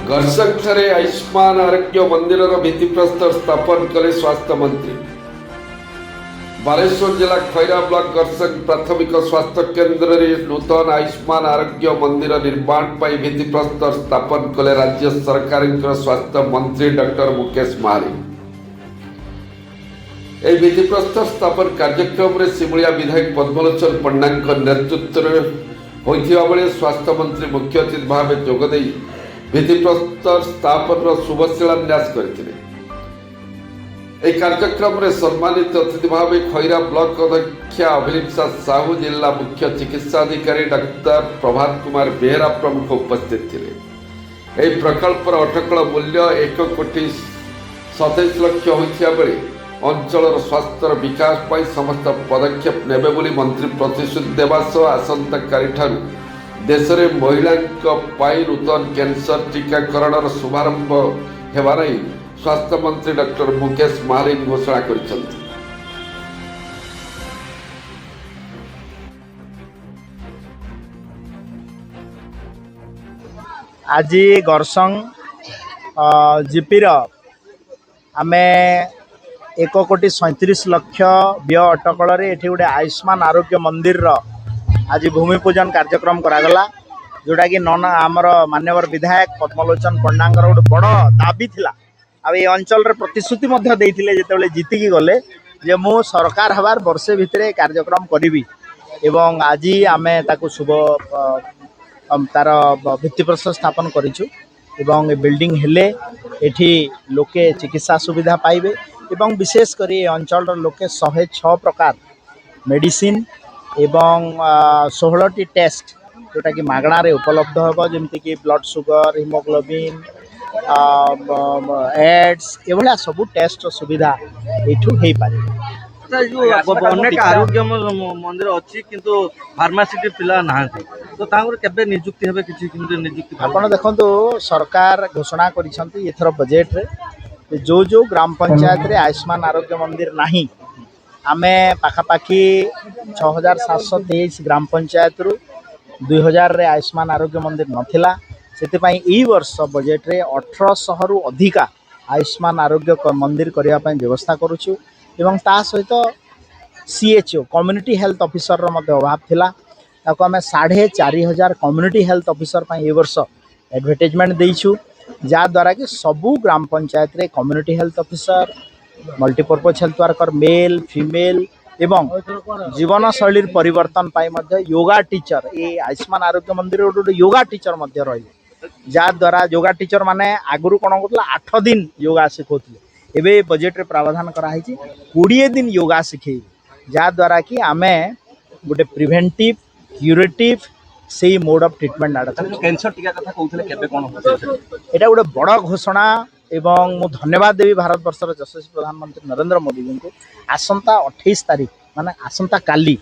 गरसंगठारे आयुष्मान आरोग्य मंदिर भित्तिप्रस्तर स्थापन कले स्वास्थ्य मंत्री। बालेश्वर जिला खैरा ब्लॉक गरसंग प्राथमिक स्वास्थ्य केन्द्र में नूतन आयुष्मान आरोग्य मंदिर निर्माण पर भित्तिप्रस्तर स्थापन कले राज्य सरकार स्वास्थ्य मंत्री डॉक्टर मुकेश महारी। यह भित्तिप्रस्तर स्थापन कार्यक्रम में सिमुलिया विधायक पद्मलोचन पंडा नेतृत्व होता बेले स्वास्थ्य मंत्री मुख्य अतिथि भाव जोगदे भित्तिप्रस्तर स्थापन शुभ शिलान्यास करथिले। एक कार्यक्रम में सम्मानित अतिथि भाव खैरा ब्लॉक अध्यक्ष अभिलिप्सा साहू, जिला मुख्य चिकित्सा अधिकारी डॉक्टर प्रभात कुमार बेहरा प्रमुख उपस्थित थे। यह प्रकल्पर अटकल मूल्य 1,27 लाख होता बेले अंचल स्वास्थ्य विकास पर समस्त पदक्षेप नेबे बोली मंत्री प्रतिश्रुति देवा सह आसंता काली देश में महिला नूतन कैंसर टीकाकरण शुभारंभ होगा नहीं स्वास्थ्य मंत्री डॉक्टर मुकेश महारी घोषणा करिसेंति। आज गरसंग जीपीर आमे 1,37,00,000 व्यय अटकल ये गोटे आयुष्मान आरोग्य मंदिर आज भूमि पूजन कार्यक्रम करागला, जोटा कि नन आमर मान्यवर विधायक पद्मलोचन पंडा गोटे बड़ दाबी थिला। अब ये अंचल प्रतिश्रुति जिते जीतिकी गले जे मु सरकार हबार वर्षे भितर कार्यक्रम करी एवं आज आमे ताकू शुभ तार भित्तिप्रस्तर स्थापन करिछु एवं बिल्डिंग हेले एठी लोके चिकित्सा सुविधा पाइबे एवं विशेष करी अंचल लोके 106 प्रकार मेडिसिन एवं 16टी टेस्ट जोटा कि मागणार उपलब्ध होगा, जमती कि ब्लड सुगर, हिमोग्लोबिन, एड्स एभलिया सबू टेस्ट सुविधा एठू हे पारे। अनेक आरोग्य मंदिर अच्छी किंतु फार्मासी पिला ना तो केबे नियुक्ति हेबे किछि किंतु नियुक्ति आपण देखंतु सरकार घोषणा करिसंती एथर बजेट रे जो ग्राम पंचायत रे आयुष्मान आरोग्य मंदिर नाही आमे पाखापाखी 6,723 ग्राम पंचायत रु 2,000 रे आयुष्मान आरोग्य मंदिर नथिला। सेतिपाई ई वर्ष बजेट रे 1,800 रु अधिका आयुष्मान आरोग्य मंदिर करिया पई व्यवस्था करूछु एवं ता सहित CHO कम्युनिटी हेल्थ ऑफिसर रो मध्ये अभाव थिला। ताको आमे 4,500 कम्युनिटी हेल्थ ऑफिसर पई ई वर्ष एडवर्टाइजमेंट देइछु, जा द्वारा कि सबू ग्राम पंचायत रे community health officer, multipurpose health worker male female एवं जीवन शैली परिवर्तन पाई मध्य योगा टीचर ये आयुष्मान आरोग्य मंदिर गोटे योगा टीचर मध्य रही, जा द्वारा योगा टीचर माने आगुरु कौन होता 8 दिन योगा शिखोले, एवं बजेट रे प्रावधान कराई 20 दिन योगा शिखे, जा द्वारा कि आमे गोटे प्रिवेंटिव क्यूरेटिव से मोड ऑफ ट्रीटमेंट आड़ कैंसर टीका कथा कहउथले केबे कोन होते एटा गोटे बड़ घोषणा एवं मु धन्यवाद देवी भारत वर्षर यशस्वी प्रधानमंत्री नरेंद्र मोदी जी को आसंता 28 तारीख माने आसंता काली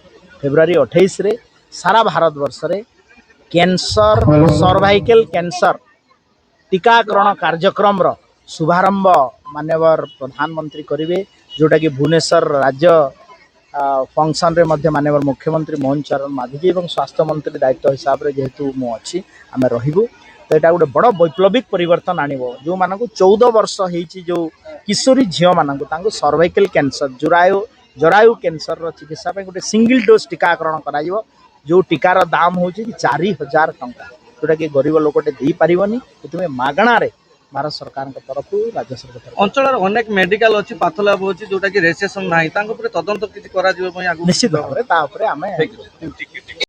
फेब्रुआरी 28 रे सारा भारत वर्ष रे कैंसर सर्वाइकल कैंसर टीकाकरण कार्यक्रम रो शुभारंभ मान्यवर प्रधानमंत्री करिवे, जोटा कि भुवनेश्वर राज्य फंक्शन रे मध्य मान्यवर मुख्यमंत्री मोहन चरण मांझी एवं स्वास्थ्य मंत्री दायित्व हिसाब से जेहेतु मु अच्छी आमे रहिबु, तो यहाँ गोटे बड़ वैप्लविक परिवर्तन आणव जो मानक 14 वर्ष होती जो किशोरी झील मानक सर्वाइकल कैंसर जरायु कैंसर चिकित्सा गोटे सिंगल डोज टीकाकरण करा जो टीकार दाम हूँ 4,000 टंका, जोटा कि गरीब लोकटे दे पारिबनी, एतमे मागणार भारत सरकार तरफ राज्य सरकार अंचल अनेक मेडिकल अच्छी पाथोलैब अच्छी जोटा कि रेजिस्ट्रेशन ना तदंत किसी निश्चित भाव में